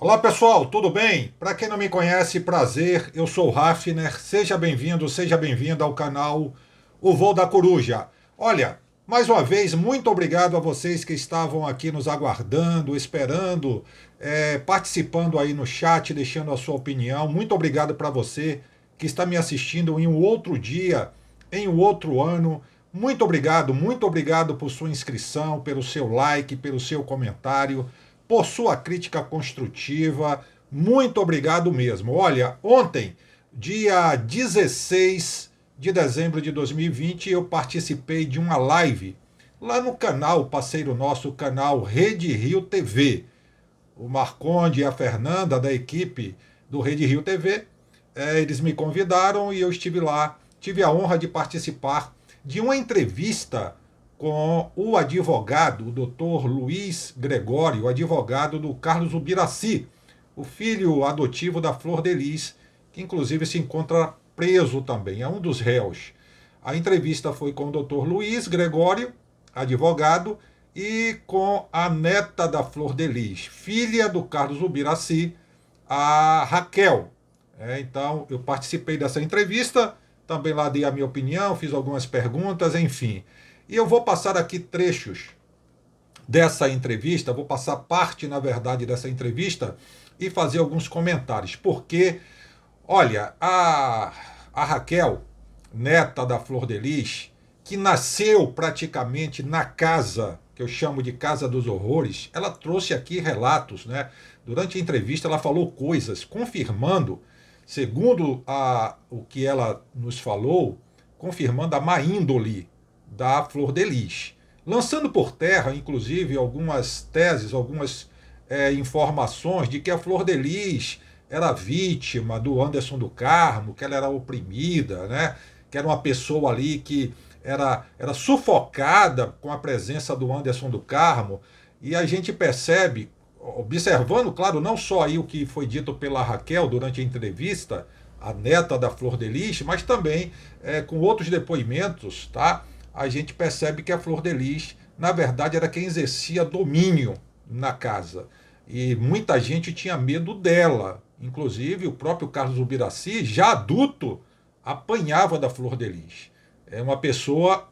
Olá pessoal, tudo bem? Para quem não me conhece, prazer, eu sou o Hafner. Seja bem-vindo, seja bem-vinda ao canal O Voo da Coruja. Olha, mais uma vez, muito obrigado a vocês que estavam aqui nos aguardando, esperando, participando aí no chat, deixando a sua opinião. Muito obrigado para você que está me assistindo em um outro dia, em um outro ano. Muito obrigado por sua inscrição, pelo seu like, pelo seu comentário, por sua crítica construtiva. Muito obrigado mesmo. Olha, ontem, dia 16 de dezembro de 2020, eu participei de uma live lá no canal, parceiro nosso, o canal Rede Rio TV. O Marconde e a Fernanda, da equipe do Rede Rio TV, eles me convidaram e eu estive lá. Tive a honra de participar de uma entrevista com o advogado, o doutor Luiz Gregório, advogado do Carlos Ubiraci, o filho adotivo da Flor de Lis, que inclusive se encontra preso também, é um dos réus. A entrevista foi com o doutor Luiz Gregório, advogado, e com a neta da Flor de Lis, filha do Carlos Ubiraci, a Raquel. Então, eu participei dessa entrevista, também lá dei a minha opinião, fiz algumas perguntas, enfim. E eu vou passar aqui trechos dessa entrevista, vou passar parte, na verdade, dessa entrevista e fazer alguns comentários. Porque, olha, a Raquel, neta da Flor de Lis, que nasceu praticamente na casa, que eu chamo de Casa dos Horrores, ela trouxe aqui relatos, né? Durante a entrevista, ela falou coisas confirmando, segundo o que ela nos falou, confirmando a má índole da Flor de Lis, lançando por terra, inclusive, algumas teses, algumas informações de que a Flor de Lis era vítima do Anderson do Carmo, que ela era oprimida, né? Que era uma pessoa ali que era sufocada com a presença do Anderson do Carmo. E a gente percebe, observando, claro, não só aí o que foi dito pela Raquel durante a entrevista, a neta da Flor de Lis, mas também com outros depoimentos, tá? A gente percebe que a Flor de Lis, na verdade, era quem exercia domínio na casa. E muita gente tinha medo dela. Inclusive, o próprio Carlos Ubiraci, já adulto, apanhava da Flor de Lis. É uma pessoa,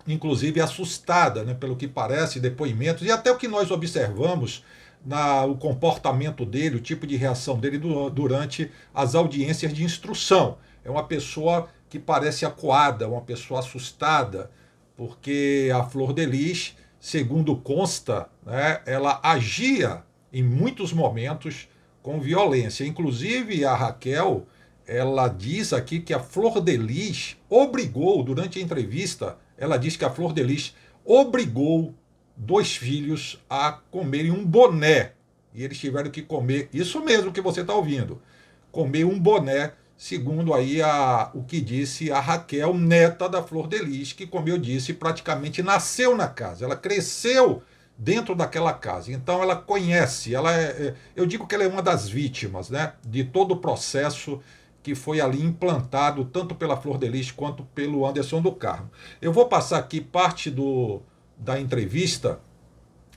inclusive, assustada, né, pelo que parece, depoimentos, e até o que nós observamos o comportamento dele, o tipo de reação dele durante as audiências de instrução. É uma pessoa que parece acuada, uma pessoa assustada, porque a Flor de Lis, segundo consta, né, ela agia em muitos momentos com violência. Inclusive, a Raquel, ela diz aqui que a Flor de Lis obrigou, durante a entrevista, ela diz que a Flor de Lis obrigou dois filhos a comerem um boné. E eles tiveram que comer, isso mesmo que você está ouvindo, comer um boné, segundo aí o que disse a Raquel, neta da Flor de Lis, que, como eu disse, praticamente nasceu na casa. Ela cresceu dentro daquela casa. Então ela conhece, eu digo que ela é uma das vítimas, né, de todo o processo que foi ali implantado tanto pela Flor de Lis quanto pelo Anderson do Carmo. Eu vou passar aqui parte da entrevista.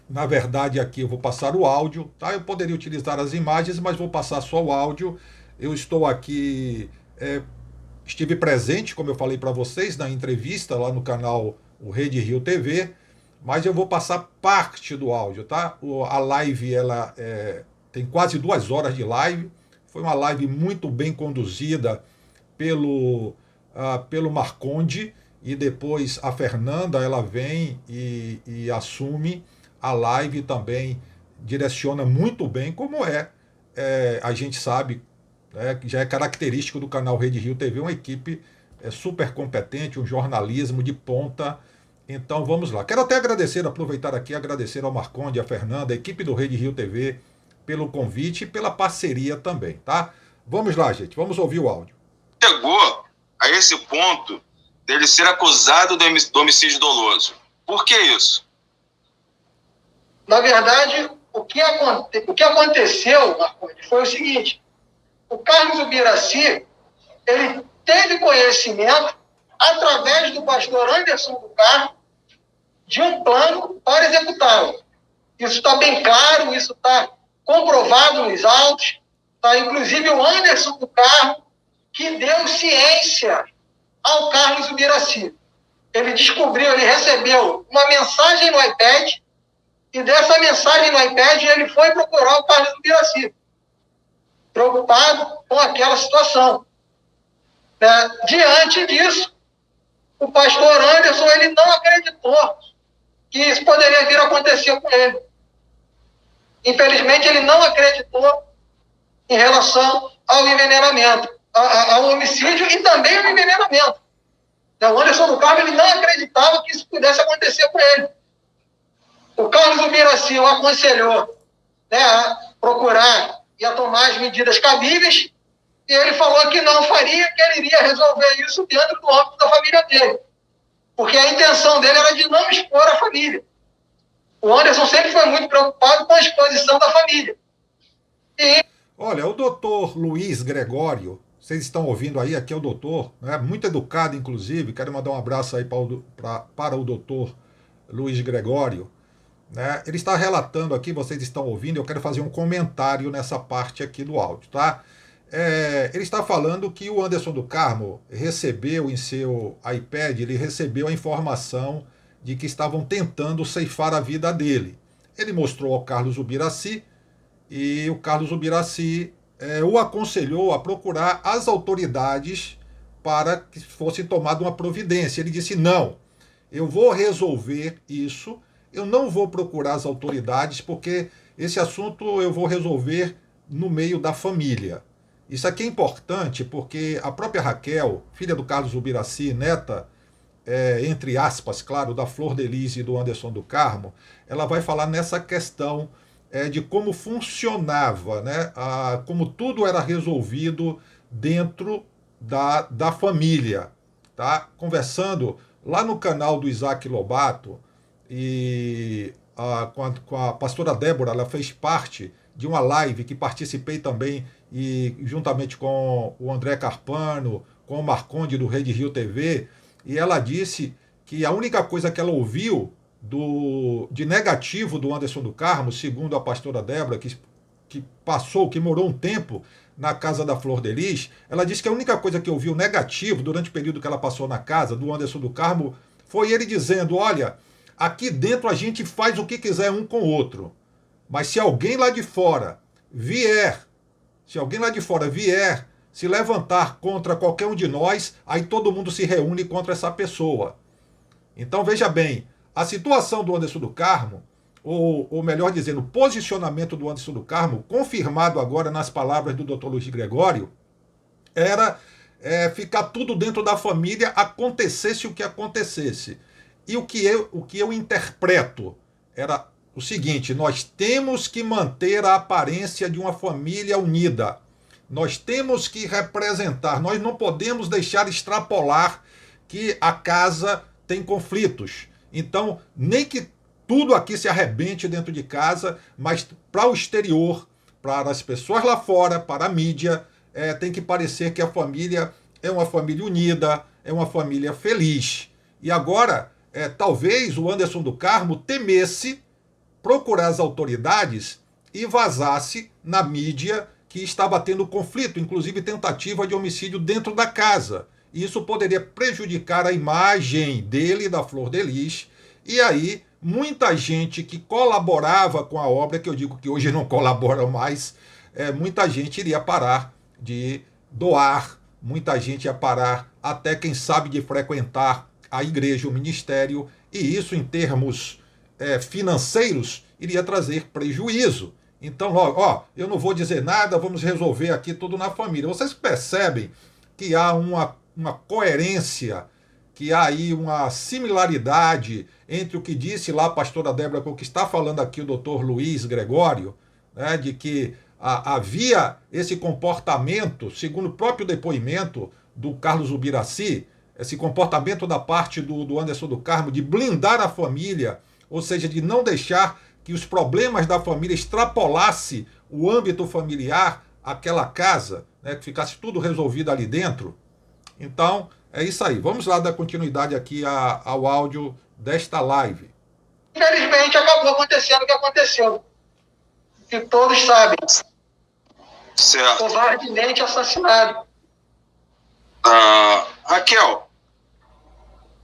Na verdade, aqui eu vou passar o áudio, tá? Eu poderia utilizar as imagens, mas vou passar só o áudio. Eu estou aqui, estive presente, como eu falei para vocês, na entrevista lá no canal o Rede Rio TV, mas eu vou passar parte do áudio, tá? A live, ela tem quase 2 horas de live. Foi uma live muito bem conduzida pelo Marconde, e depois a Fernanda, ela vem e assume a live também, direciona muito bem, como a gente sabe, que já é característico do canal Rede Rio TV, uma equipe super competente, um jornalismo de ponta. Então vamos lá. Quero até agradecer, aproveitar aqui, agradecer ao Marconde, a Fernanda, a equipe do Rede Rio TV, pelo convite e pela parceria também, tá? Vamos lá, gente, vamos ouvir o áudio. Chegou a esse ponto dele ser acusado do homicídio doloso. Por que isso? Na verdade, o que aconteceu, Marcondes, foi o seguinte: o Carlos Ubiraci, ele teve conhecimento, através do pastor Anderson do Carmo, de um plano para executá-lo. Isso está bem claro, isso está comprovado nos autos, tá? Inclusive o Anderson do Carmo, que deu ciência ao Carlos Ubiraci. Ele descobriu, ele recebeu uma mensagem no iPad, e dessa mensagem no iPad ele foi procurar o Carlos Ubiraci, preocupado com aquela situação. Diante disso, o pastor Anderson ele não acreditou que isso poderia vir a acontecer com ele. Infelizmente, ele não acreditou em relação ao envenenamento, ao homicídio e também ao envenenamento. O Anderson do Carmo ele não acreditava que isso pudesse acontecer com ele. O Carlos Ubiraci o aconselhou, a procurar e a tomar as medidas cabíveis, e ele falou que não faria, que ele iria resolver isso dentro do âmbito da família dele. Porque a intenção dele era de não expor a família. O Anderson sempre foi muito preocupado com a exposição da família. Olha, o doutor Luiz Gregório, vocês estão ouvindo aí, aqui é o doutor, né, muito educado, inclusive, quero mandar um abraço aí para o doutor Luiz Gregório. Né? Ele está relatando aqui, vocês estão ouvindo, eu quero fazer um comentário nessa parte aqui do áudio, tá? Ele está falando que o Anderson do Carmo recebeu em seu iPad, ele recebeu a informação de que estavam tentando ceifar a vida dele. Ele mostrou ao Carlos Ubiraci e o Carlos Ubiraci o aconselhou a procurar as autoridades para que fosse tomada uma providência. Ele disse, não, eu vou resolver isso, eu não vou procurar as autoridades porque esse assunto eu vou resolver no meio da família. Isso aqui é importante porque a própria Raquel, filha do Carlos Ubiraci, neta, entre aspas, claro, da Flor de Lis e do Anderson do Carmo, ela vai falar nessa questão de como funcionava, né, como tudo era resolvido dentro da família. Tá? Conversando lá no canal do Isaac Lobato, e com a pastora Débora, ela fez parte de uma live que participei também, e juntamente com o André Carpano, com o Marconde do Rede Rio TV, e ela disse que a única coisa que ela ouviu de negativo do Anderson do Carmo, segundo a pastora Débora, que morou um tempo na casa da Flor de Lis, ela disse que a única coisa que ouviu negativo durante o período que ela passou na casa do Anderson do Carmo foi ele dizendo, olha, aqui dentro a gente faz o que quiser um com o outro, mas se alguém lá de fora vier se levantar contra qualquer um de nós, aí todo mundo se reúne contra essa pessoa. Então veja bem, a situação do Anderson do Carmo, ou melhor dizendo, o posicionamento do Anderson do Carmo, confirmado agora nas palavras do Dr. Luiz Gregório, era ficar tudo dentro da família, acontecesse o que acontecesse. E o que eu interpreto era o seguinte, nós temos que manter a aparência de uma família unida. Nós temos que representar, nós não podemos deixar extrapolar que a casa tem conflitos. Então, nem que tudo aqui se arrebente dentro de casa, mas para o exterior, para as pessoas lá fora, para a mídia, tem que parecer que a família é uma família unida, é uma família feliz. E agora, talvez o Anderson do Carmo temesse procurar as autoridades e vazasse na mídia que estava tendo conflito, inclusive tentativa de homicídio dentro da casa. E isso poderia prejudicar a imagem dele e da Flor de Lis. E aí, muita gente que colaborava com a obra, que eu digo que hoje não colabora mais, muita gente iria parar de doar, muita gente ia parar até, quem sabe, de frequentar a igreja, o ministério, e isso em termos financeiros iria trazer prejuízo. Então, eu não vou dizer nada, vamos resolver aqui tudo na família. Vocês percebem que há uma coerência, que há aí uma similaridade entre o que disse lá a pastora Débora com o que está falando aqui o doutor Luiz Gregório, né, de que havia esse comportamento, segundo o próprio depoimento do Carlos Ubiraci, esse comportamento da parte do Anderson do Carmo de blindar a família, ou seja, de não deixar que os problemas da família extrapolasse o âmbito familiar, aquela casa, né, que ficasse tudo resolvido ali dentro. Então, é isso aí. Vamos lá dar continuidade aqui ao áudio desta live. Infelizmente, acabou acontecendo o que aconteceu. que todos sabem. Certo. Covardemente assassinado. Raquel,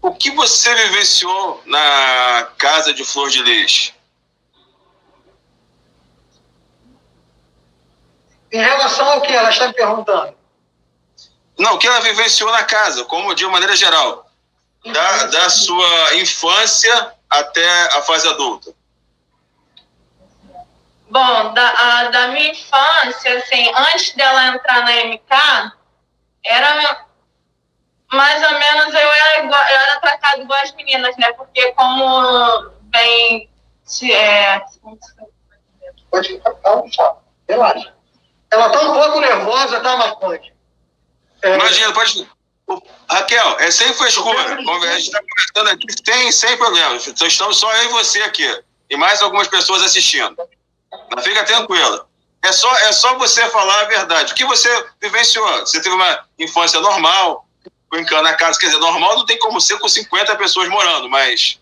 o que você vivenciou na casa de Flor de Lis? Em relação ao que ela está me perguntando? Não, o que ela vivenciou na casa, como de uma maneira geral. Da sua infância até a fase adulta. Bom, da minha infância, assim, antes dela entrar na MK, era mais ou menos, eu era tratada igual as meninas, né? Porque como vem... Pode ficar, relaxa. Ela está um pouco nervosa, tá, Marconde? Imagina, pode... Raquel, é sem frescura. A gente está conversando aqui sem problemas. Estamos só eu e você aqui. E mais algumas pessoas assistindo. Não fica tranquila. É só você falar a verdade. O que você vivenciou? Você teve uma infância normal, brincando na casa. Quer dizer, normal não tem como ser com 50 pessoas morando, mas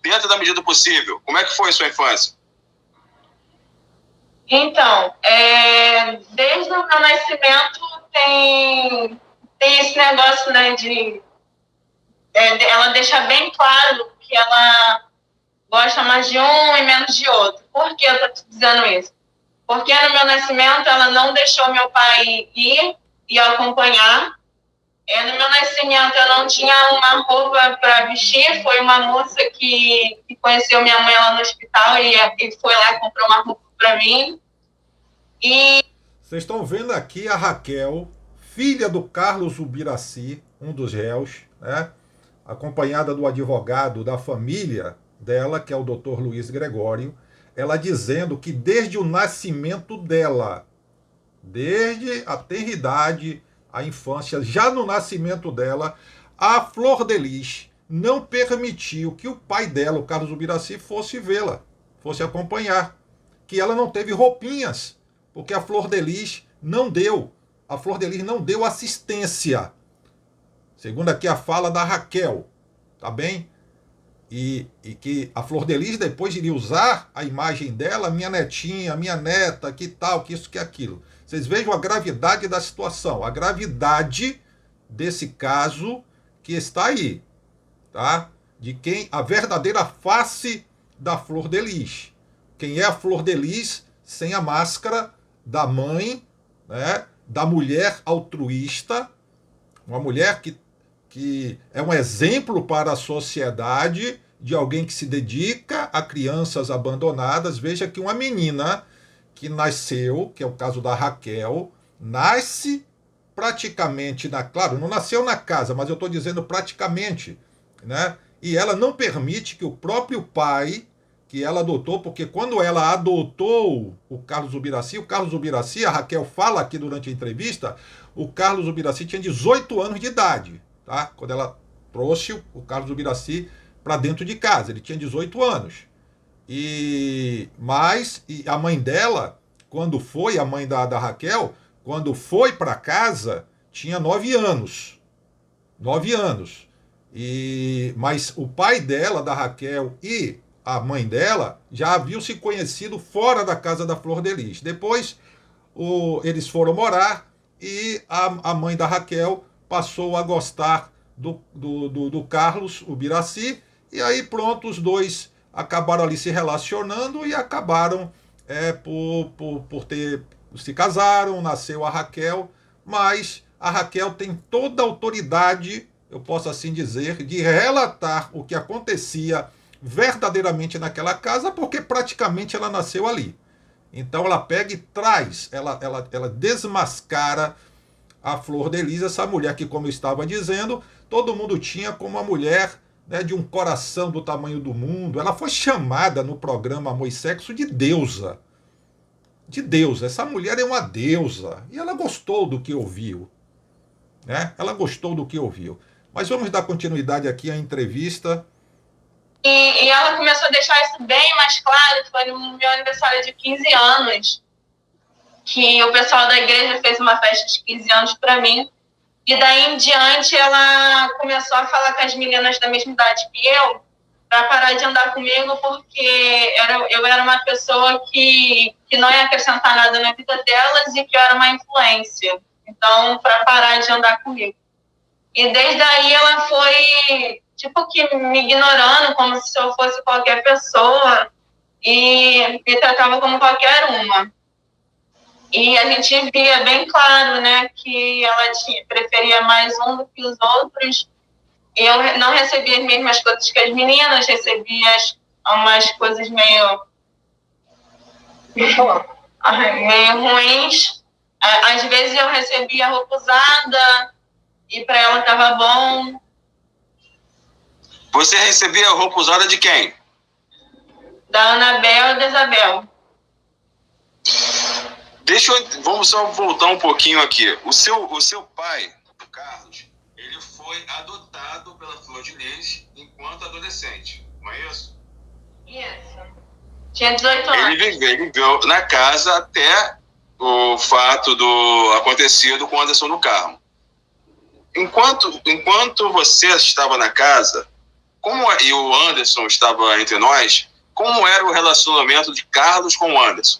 dentro da medida possível. Como é que foi a sua infância? Então, desde o meu nascimento tem esse negócio, né, de ela deixa bem claro que ela gosta mais de um e menos de outro. Por que eu tô te dizendo isso? Porque no meu nascimento ela não deixou meu pai ir e acompanhar. No meu nascimento eu não tinha uma roupa para vestir. Foi uma moça que conheceu minha mãe lá no hospital e foi lá e comprou uma roupa para mim. E vocês estão vendo aqui a Raquel, filha do Carlos Ubiraci, um dos réus, né? Acompanhada do advogado da família dela, que é o Dr. Luiz Gregório, ela dizendo que desde o nascimento dela, desde a tenridade, a infância, já no nascimento dela, a Flor de Lis não permitiu que o pai dela, o Carlos Ubiraci, fosse vê-la, fosse acompanhar, que ela não teve roupinhas, porque a Flor de Lis não deu. A Flor de Lis não deu assistência. Segundo aqui a fala da Raquel, tá bem? E que a Flor de Lis depois iria usar a imagem dela, minha netinha, minha neta, que tal, que isso, que aquilo. Vocês vejam a gravidade da situação, a gravidade desse caso que está aí, tá? De quem, a verdadeira face da Flor de Lis. Quem é a Flor de Lis sem a máscara da mãe, né? Da mulher altruísta, uma mulher que é um exemplo para a sociedade de alguém que se dedica a crianças abandonadas. Veja que uma menina que nasceu, que é o caso da Raquel, nasce praticamente, claro, não nasceu na casa, mas eu estou dizendo praticamente, né? E ela não permite que o próprio pai que ela adotou, porque quando ela adotou o Carlos Ubiraci, a Raquel fala aqui durante a entrevista, o Carlos Ubiraci tinha 18 anos de idade, tá? Quando ela trouxe o Carlos Ubiraci para dentro de casa, ele tinha 18 anos. Mas a mãe dela, quando foi, a mãe da Raquel, quando foi para casa, tinha 9 anos. 9 anos. Mas o pai dela, da Raquel, e a mãe dela já haviam se conhecido fora da casa da Flor de Lis. Depois eles foram morar e a mãe da Raquel passou a gostar do Carlos Ubiraci, e aí pronto, os dois acabaram ali se relacionando e acabaram se casaram, nasceu a Raquel, mas a Raquel tem toda a autoridade, eu posso assim dizer, de relatar o que acontecia verdadeiramente naquela casa, porque praticamente ela nasceu ali. Então ela pega e traz, ela desmascara a Flor de Lis, essa mulher que, como eu estava dizendo, todo mundo tinha como uma mulher, né, de um coração do tamanho do mundo. Ela foi chamada no programa Amor e Sexo de deusa. De deusa. Essa mulher é uma deusa. E ela gostou do que ouviu. Né? Ela gostou do que ouviu. Mas vamos dar continuidade aqui à entrevista. E ela começou a deixar isso bem mais claro. Foi no meu aniversário de 15 anos. Que o pessoal da igreja fez uma festa de 15 anos para mim. E daí em diante ela começou a falar com as meninas da mesma idade que eu parar de andar comigo, porque eu era uma pessoa que não ia acrescentar nada na vida delas e que eu era uma influência. Então, para parar de andar comigo. E desde aí ela foi, tipo, que me ignorando como se eu fosse qualquer pessoa e me tratava como qualquer uma. E a gente via bem claro, né, que ela preferia mais um do que os outros. Eu não recebia as mesmas coisas que as meninas, recebia umas coisas meio ruins. Às vezes eu recebia roupa usada e para ela estava bom. Você recebia roupa usada de quem? Da Anabel e da Isabel. Vamos só voltar um pouquinho aqui. O seu pai, o Carlos, ele foi adotado pela Flor de Lis enquanto adolescente, não é isso? Isso. Tinha 18 anos. Ele viveu na casa até o fato do acontecido com o Anderson do Carmo. Enquanto você estava na casa, e o Anderson estava entre nós, como era o relacionamento de Carlos com o Anderson?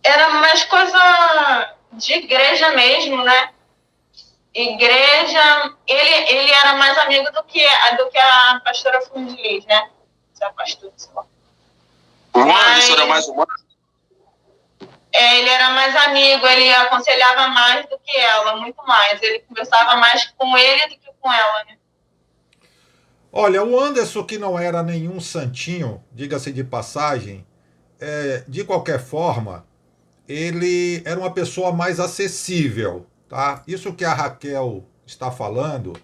Era mais coisa de igreja mesmo, né? Igreja, ele era mais amigo do que a pastora Flor de Lis, né? Se é a pastora, sei lá. O Anderson era mais humano? Ele era mais amigo, ele aconselhava mais do que ela, muito mais. Ele conversava mais com ele do que com ela, né? Olha, o Anderson, que não era nenhum santinho, diga-se de passagem, de qualquer forma, ele era uma pessoa mais acessível, tá? Isso que a Raquel está falando,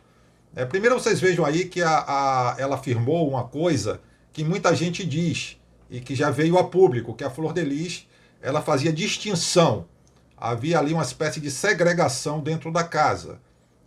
primeiro vocês vejam aí que ela afirmou uma coisa que muita gente diz e que já veio a público, que a Flor de Lis, ela fazia distinção. Havia ali uma espécie de segregação dentro da casa.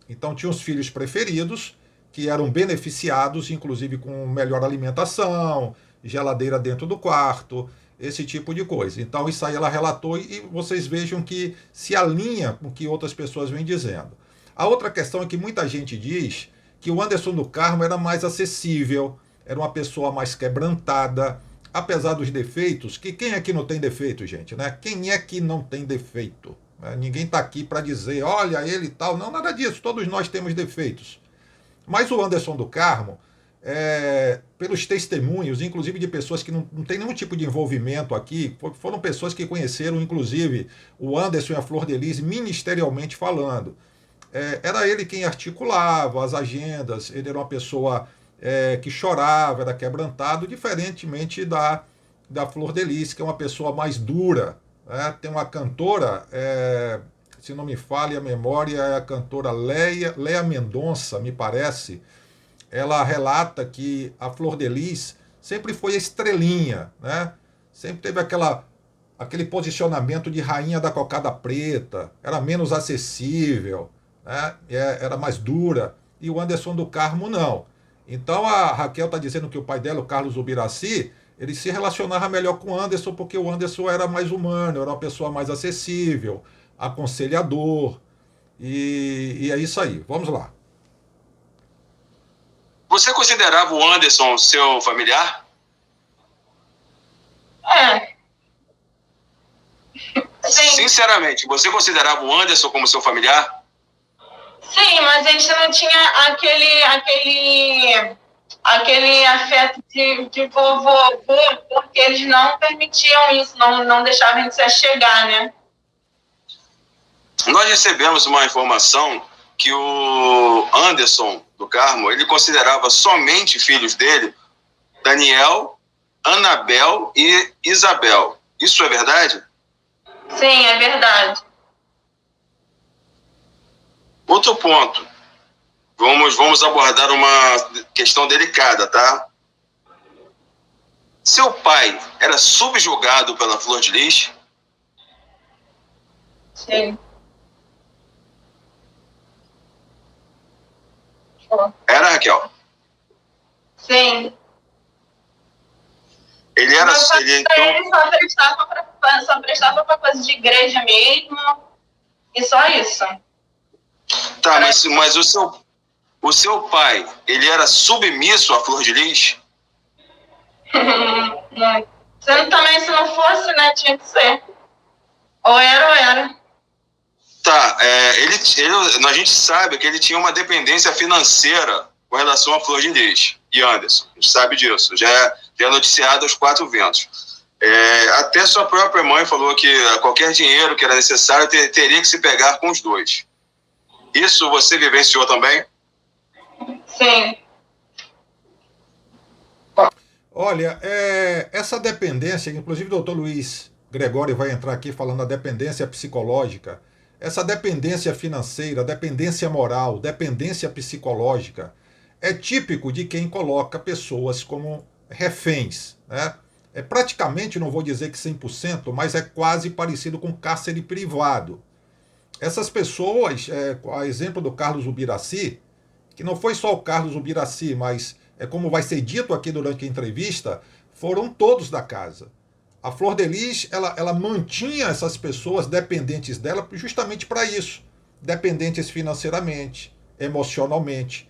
Então tinha os filhos preferidos, que eram beneficiados, inclusive com melhor alimentação, geladeira dentro do quarto, esse tipo de coisa. Então isso aí ela relatou e vocês vejam que se alinha com o que outras pessoas vêm dizendo. A outra questão é que muita gente diz que o Anderson do Carmo era mais acessível, era uma pessoa mais quebrantada, apesar dos defeitos, que quem é que não tem defeito, gente, né? Quem é que não tem defeito? Ninguém está aqui para dizer, olha, ele e tal. Não, nada disso, todos nós temos defeitos. Mas o Anderson do Carmo, pelos testemunhos, inclusive de pessoas que não têm nenhum tipo de envolvimento aqui, foram pessoas que conheceram, inclusive, o Anderson e a Flor de Lis ministerialmente falando. Era ele quem articulava as agendas, ele era uma pessoa que chorava, era quebrantado, diferentemente da Flor de Lis, que é uma pessoa mais dura. Tem uma cantora, se não me falha a memória, é a cantora Léa Mendonça, me parece. Ela relata que a Flor de Lis sempre foi a estrelinha, né? Sempre teve aquele posicionamento de rainha da cocada preta, era menos acessível, né? Era mais dura, e o Anderson do Carmo não. Então a Raquel está dizendo que o pai dela, o Carlos Ubiraci, ele se relacionava melhor com o Anderson, porque o Anderson era mais humano, era uma pessoa mais acessível, aconselhador, e é isso aí. Vamos lá. Você considerava o Anderson seu familiar? Sim. Sinceramente, você considerava o Anderson como seu familiar? Sim, mas a gente não tinha aquele afeto de vovô, porque eles não permitiam isso, não deixavam a gente se achegar, né? Nós recebemos uma informação que o Anderson do Carmo, ele considerava somente filhos dele Daniel, Anabel e Isabel. Isso é verdade? Sim, é verdade. Outro ponto. Vamos abordar uma questão delicada, tá? Seu pai era subjugado pela Flor de Lis? Sim. Era, Raquel? Sim. Ele era... Ele só prestava para coisa de igreja mesmo, e só isso. Tá, mas o seu... o seu pai, ele era submisso à Flor de Lis? Não. Também, se não fosse, né, tinha que ser. Ou era. Tá, a gente sabe que ele tinha uma dependência financeira com relação à Flor de Lis e Anderson. A gente sabe disso, já é noticiado aos 4 ventos. Até sua própria mãe falou que qualquer dinheiro que era necessário teria que se pegar com os dois. Isso você vivenciou também? Sim. Olha, essa dependência, inclusive o doutor Luiz Gregório vai entrar aqui falando da dependência psicológica, essa dependência financeira, dependência moral, dependência psicológica, é típico de quem coloca pessoas como reféns, né? É praticamente, não vou dizer que 100%, mas é quase parecido com cárcere privado. Essas pessoas, a exemplo do Carlos Ubiraci, que não foi só o Carlos Ubiraci, mas como vai ser dito aqui durante a entrevista, foram todos da casa. A Flor de Lis, ela mantinha essas pessoas dependentes dela justamente para isso. Dependentes financeiramente, emocionalmente,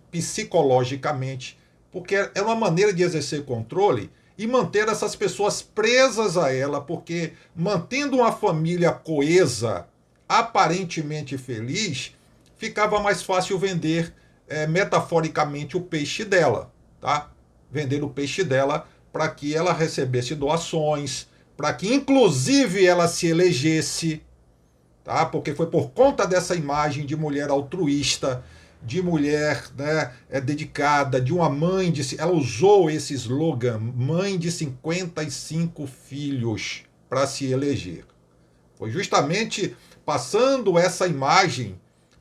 psicologicamente, porque é uma maneira de exercer controle e manter essas pessoas presas a ela, porque mantendo uma família coesa, aparentemente feliz, ficava mais fácil vender metaforicamente o peixe dela, tá? Vender o peixe dela para que ela recebesse doações, para que inclusive ela se elegesse, tá? Porque foi por conta dessa imagem de mulher altruísta, de mulher, né, dedicada, de uma mãe ela usou esse slogan, mãe de 55 filhos, para se eleger. Foi justamente passando essa imagem,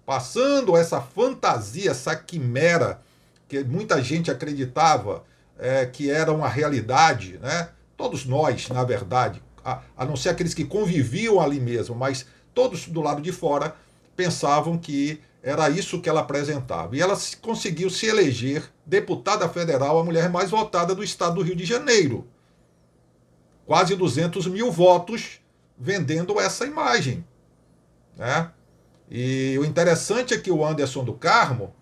passando essa fantasia, essa quimera, que muita gente acreditava que era uma realidade, né? Todos nós, na verdade, a não ser aqueles que conviviam ali mesmo, mas todos do lado de fora pensavam que era isso que ela apresentava. E ela conseguiu se eleger deputada federal, a mulher mais votada do estado do Rio de Janeiro. Quase 200 mil votos vendendo essa imagem, né? E o interessante é que o Anderson do Carmo,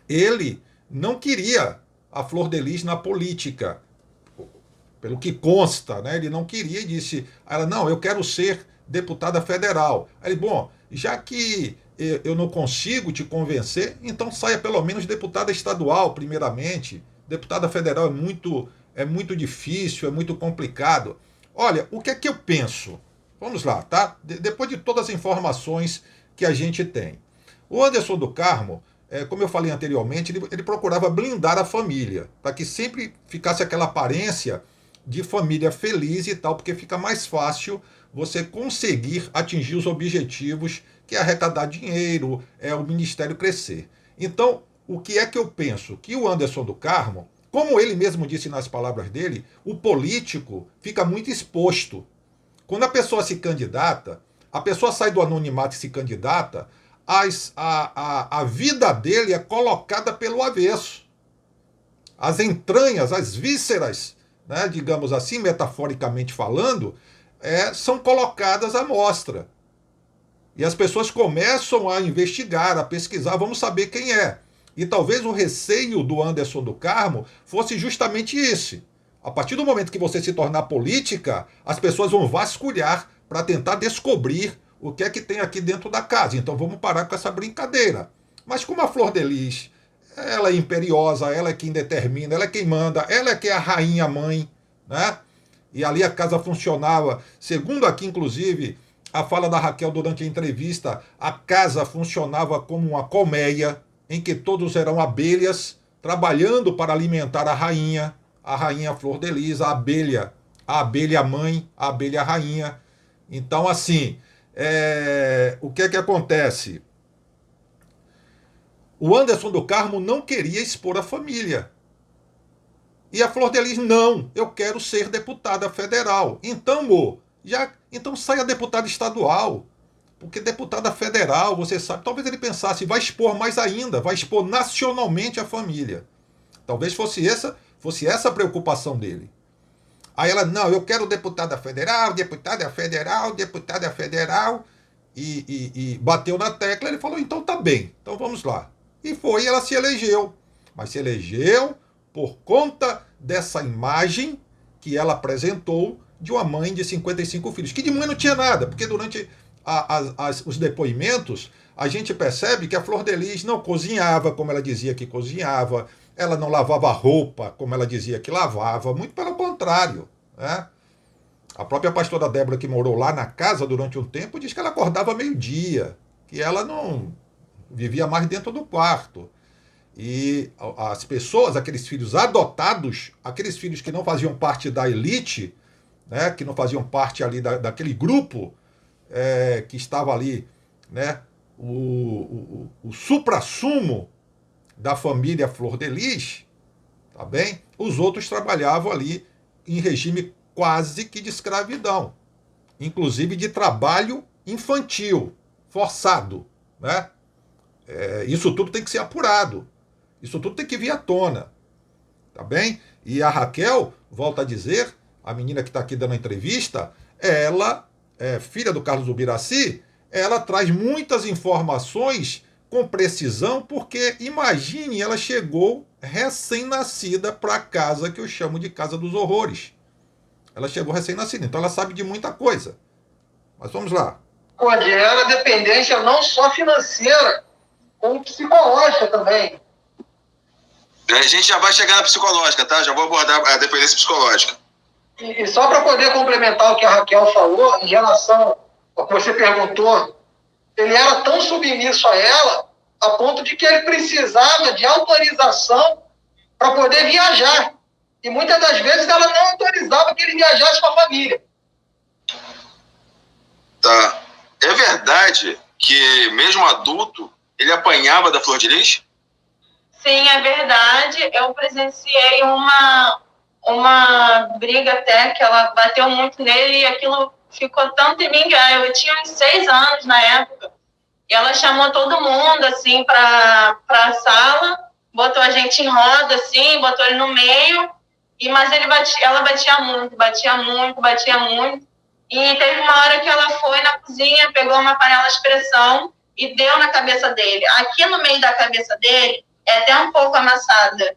ele não queria a Flor de Lis na política, pelo que consta, né? Ele não queria e disse a ela, não, eu quero ser deputada federal. Aí ele, bom, já que eu não consigo te convencer, então saia pelo menos deputada estadual, primeiramente. Deputada federal é muito difícil, é muito complicado. Olha, o que é que eu penso? Vamos lá, tá? Depois de todas as informações que a gente tem. O Anderson do Carmo, como eu falei anteriormente, ele procurava blindar a família, para que sempre ficasse aquela aparência de família feliz e tal, porque fica mais fácil você conseguir atingir os objetivos, que é arrecadar dinheiro, o ministério crescer. Então, o que é que eu penso? Que o Anderson do Carmo, como ele mesmo disse nas palavras dele, o político fica muito exposto. Quando a pessoa se candidata, a pessoa sai do anonimato e se candidata, a vida dele é colocada pelo avesso. As entranhas, as vísceras, né, digamos assim, metaforicamente falando, são colocadas à mostra. E as pessoas começam a investigar, a pesquisar, vamos saber quem é. E talvez o receio do Anderson do Carmo fosse justamente esse. A partir do momento que você se tornar política, as pessoas vão vasculhar para tentar descobrir o que é que tem aqui dentro da casa. Então vamos parar com essa brincadeira. Mas como a Flor de Lis, ela é imperiosa, ela é quem determina, ela é quem manda, ela é que é a rainha mãe, né? E ali a casa funcionava, segundo aqui inclusive a fala da Raquel durante a entrevista, a casa funcionava como uma colmeia, em que todos eram abelhas, trabalhando para alimentar a rainha Flor de Lis, a abelha mãe, a abelha rainha. Então, assim, o que é que acontece? O Anderson do Carmo não queria expor a família. E a Flor de Lis, não, eu quero ser deputada federal. Então, então saia deputada estadual. Porque deputada federal, você sabe, talvez ele pensasse, vai expor mais ainda, vai expor nacionalmente a família. Talvez fosse essa a preocupação dele. Aí ela, não, eu quero deputada federal, deputada federal, deputada federal. E bateu na tecla, ele falou, então tá bem, então vamos lá. E foi, ela se elegeu. Mas se elegeu por conta dessa imagem que ela apresentou de uma mãe de 55 filhos, que de mãe não tinha nada, porque durante os depoimentos a gente percebe que a Flor de Lis não cozinhava como ela dizia que cozinhava, ela não lavava roupa como ela dizia que lavava, muito pelo contrário, né? A própria pastora Débora, que morou lá na casa durante um tempo, diz que ela acordava meio-dia, que ela não vivia mais dentro do quarto. E as pessoas, aqueles filhos adotados, aqueles filhos que não faziam parte da elite, né, que não faziam parte ali daquele grupo que estava ali, né, o suprassumo da família Flor de Lis, tá bem? Os outros trabalhavam ali em regime quase que de escravidão, inclusive de trabalho infantil, forçado, né? Isso tudo tem que ser apurado. Isso tudo tem que vir à tona, tá bem? E a Raquel, volta a dizer, a menina que está aqui dando a entrevista, ela, filha do Carlos Ubiraci, ela traz muitas informações com precisão, porque, imagine, ela chegou recém-nascida para a casa que eu chamo de Casa dos Horrores. Ela chegou recém-nascida, então ela sabe de muita coisa. Mas vamos lá. Gera dependência não só financeira, como psicológica também. A gente já vai chegar na psicológica, tá? Já vou abordar a dependência psicológica. E só para poder complementar o que a Raquel falou, em relação ao que você perguntou, ele era tão submisso a ela, a ponto de que ele precisava de autorização para poder viajar. E muitas das vezes ela não autorizava que ele viajasse com a família. Tá. É verdade que, mesmo adulto, ele apanhava da Flor de Lis? Sim, é verdade. Eu presenciei uma briga até, que ela bateu muito nele e aquilo ficou tanto em mim. Eu tinha uns 6 anos na época. E ela chamou todo mundo, assim, para a sala, botou a gente em roda, assim, botou ele no meio. Mas ela batia muito, batia muito, batia muito. E teve uma hora que ela foi na cozinha, pegou uma panela de pressão e deu na cabeça dele. Aqui no meio da cabeça dele, é até um pouco amassada.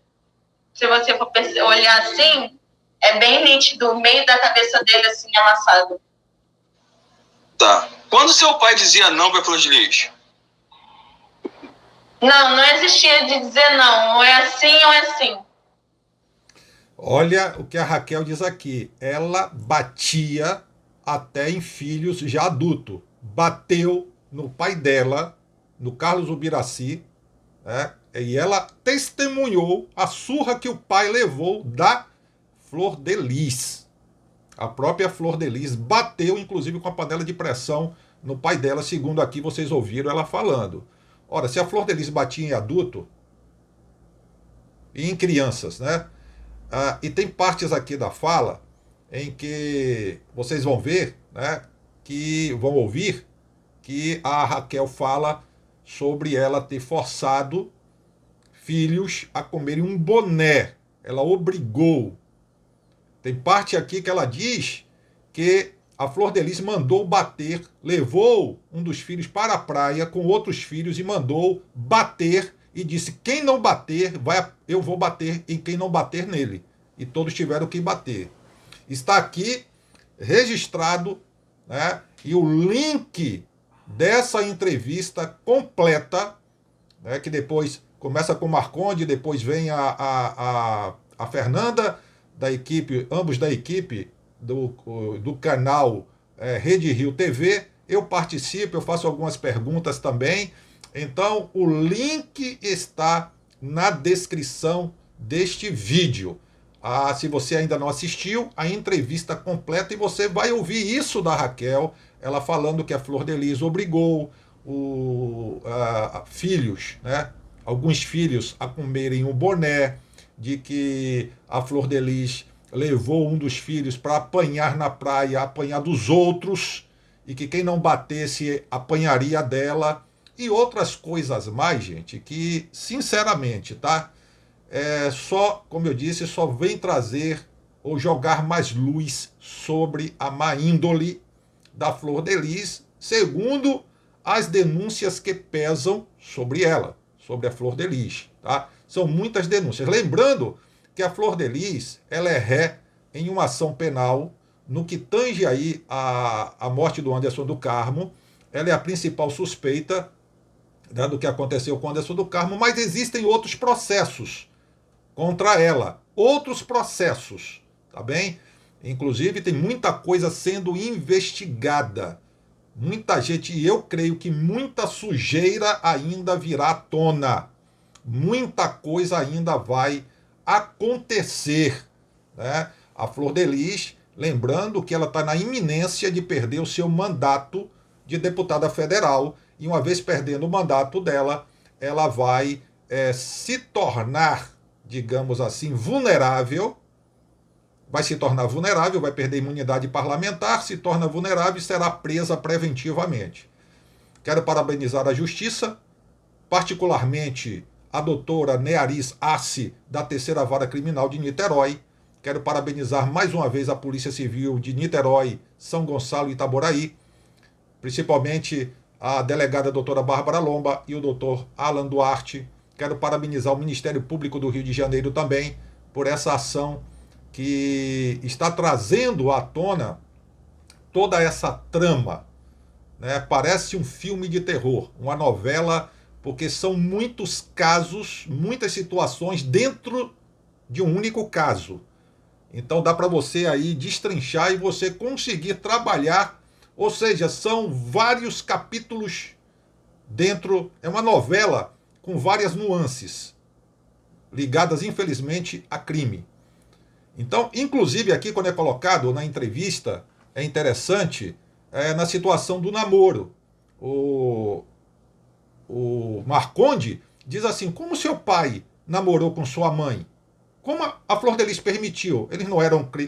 Se você for olhar assim, é bem nítido, o meio da cabeça dele, assim, amassado. Tá. Quando seu pai dizia não para Flor de Lis? Não existia de dizer não. Ou é assim ou é assim. Olha o que a Raquel diz aqui. Ela batia até em filhos já adultos. Bateu no pai dela, no Carlos Ubiraci, né? E ela testemunhou a surra que o pai levou da Flor de Lis. A própria Flor de Lis bateu, inclusive, com a panela de pressão no pai dela, segundo aqui vocês ouviram ela falando. Ora, se a Flor de Lis batia em adulto e em crianças, né? E tem partes aqui da fala em que vocês vão ver, né? Que vão ouvir que a Raquel fala sobre ela ter forçado filhos a comerem um boné. Ela obrigou. Tem parte aqui que ela diz que a Flor de Lis mandou bater, levou um dos filhos para a praia com outros filhos e mandou bater e disse, quem não bater, eu vou bater em quem não bater nele. E todos tiveram que bater. Está aqui registrado, né, e o link dessa entrevista completa, né, que depois começa com o Marconde, depois vem a Fernanda, da equipe, ambos da equipe do canal Rede Rio TV. Eu participo, eu faço algumas perguntas também. Então, o link está na descrição deste vídeo. Se você ainda não assistiu, a entrevista completa, e você vai ouvir isso da Raquel, ela falando que a Flor de Lis obrigou filhos, né, alguns filhos a comerem o boné, de que a Flor de Lis levou um dos filhos para apanhar na praia, apanhar dos outros, e que quem não batesse apanharia dela, e outras coisas mais, gente, que, sinceramente, tá? Só, como eu disse, só vem trazer ou jogar mais luz sobre a má índole da Flor de Lis, segundo as denúncias que pesam sobre ela, sobre a Flor de Lis. Tá? São muitas denúncias. Lembrando que a Flor de Lis, ela é ré em uma ação penal no que tange aí a morte do Anderson do Carmo. Ela é a principal suspeita, né, do que aconteceu com o Anderson do Carmo, mas existem outros processos contra ela. Outros processos, tá bem? Inclusive tem muita coisa sendo investigada. Muita gente, e eu creio que muita sujeira ainda virá à tona. Muita coisa ainda vai acontecer, né? A Flor de Lis, lembrando que ela está na iminência de perder o seu mandato de deputada federal, e uma vez perdendo o mandato dela, ela vai se tornar, digamos assim, vulnerável, vai se tornar vulnerável, vai perder imunidade parlamentar, se torna vulnerável e será presa preventivamente. Quero parabenizar a Justiça, particularmente a doutora Nearis Assi, da Terceira Vara Criminal de Niterói. Quero parabenizar mais uma vez a Polícia Civil de Niterói, São Gonçalo e Itaboraí, principalmente a delegada doutora Bárbara Lomba e o doutor Alan Duarte. Quero parabenizar o Ministério Público do Rio de Janeiro também por essa ação que está trazendo à tona toda essa trama, né? Parece um filme de terror, uma novela, porque são muitos casos, muitas situações dentro de um único caso. Então dá para você aí destrinchar e você conseguir trabalhar, ou seja, são vários capítulos dentro, é uma novela com várias nuances, ligadas infelizmente a crime. Então, inclusive aqui quando é colocado na entrevista, é interessante, na situação do namoro. O Marconde diz assim: como seu pai namorou com sua mãe? Como a Flor de Lis permitiu? Eles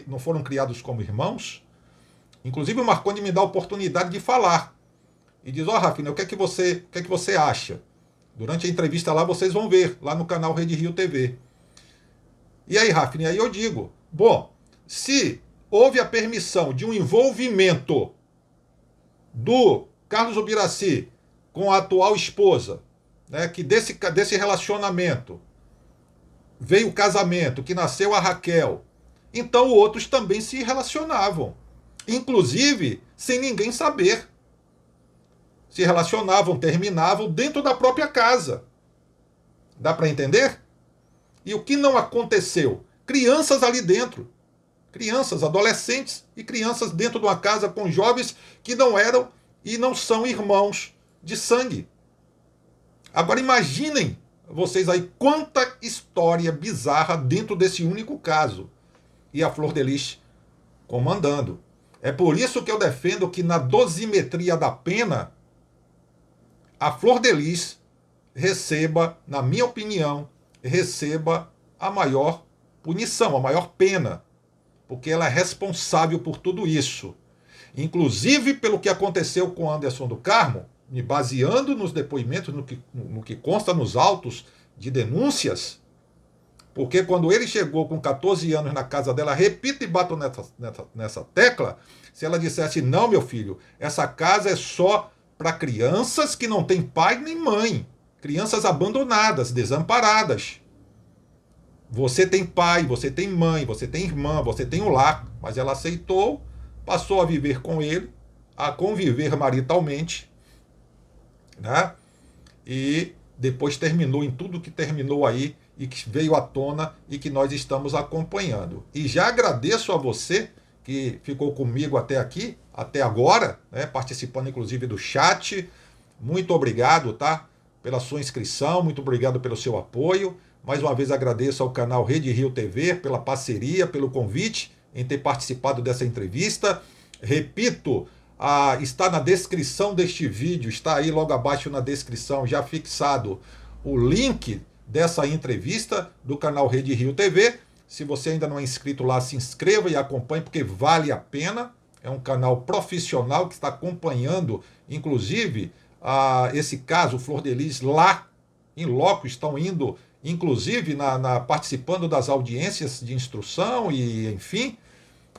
não foram criados como irmãos? Inclusive o Marconde me dá a oportunidade de falar. E diz: Rafina, o que é que você acha? Durante a entrevista lá vocês vão ver, lá no canal Rede Rio TV. E aí, Rafina, aí eu digo, bom, se houve a permissão de um envolvimento do Carlos Ubiraci com a atual esposa, né, que desse relacionamento veio o casamento, que nasceu a Raquel, então outros também se relacionavam, inclusive sem ninguém saber. Se relacionavam, terminavam dentro da própria casa. Dá para entender? E o que não aconteceu? Crianças ali dentro. Crianças, adolescentes e crianças dentro de uma casa com jovens que não eram e não são irmãos de sangue. Agora imaginem vocês aí quanta história bizarra dentro desse único caso. E a Flor de Lis comandando. É por isso que eu defendo que na dosimetria da pena, a Flor de Lis receba, na minha opinião, receba a maior punição, a maior pena, porque ela é responsável por tudo isso. Inclusive pelo que aconteceu com Anderson do Carmo, me baseando nos depoimentos, no que consta nos autos de denúncias, porque quando ele chegou com 14 anos na casa dela, repito e bato nessa tecla, se ela dissesse: não, meu filho, essa casa é só para crianças que não têm pai nem mãe, crianças abandonadas, desamparadas. Você tem pai, você tem mãe, você tem irmã, você tem um lar, mas ela aceitou, passou a viver com ele, a conviver maritalmente, né? E depois terminou em tudo que terminou aí e que veio à tona e que nós estamos acompanhando. E já agradeço a você que ficou comigo até aqui, até agora, né, participando inclusive do chat. Muito obrigado, tá? Pela sua inscrição, muito obrigado pelo seu apoio. Mais uma vez agradeço ao canal Rede Rio TV pela parceria, pelo convite em ter participado dessa entrevista. Repito, está na descrição deste vídeo, está aí logo abaixo na descrição, já fixado o link dessa entrevista do canal Rede Rio TV. Se você ainda não é inscrito lá, se inscreva e acompanhe, porque vale a pena. É um canal profissional que está acompanhando, inclusive, esse caso, Flor de Lis, lá em loco, estão indo, inclusive, participando das audiências de instrução e, enfim,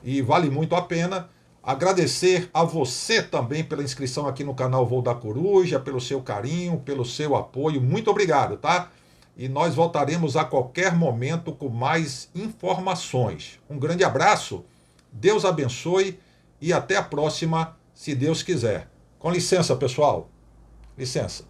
e vale muito a pena. Agradecer a você também pela inscrição aqui no canal Voo da Coruja, pelo seu carinho, pelo seu apoio. Muito obrigado, tá? E nós voltaremos a qualquer momento com mais informações. Um grande abraço, Deus abençoe e até a próxima, se Deus quiser. Com licença, pessoal. Licença.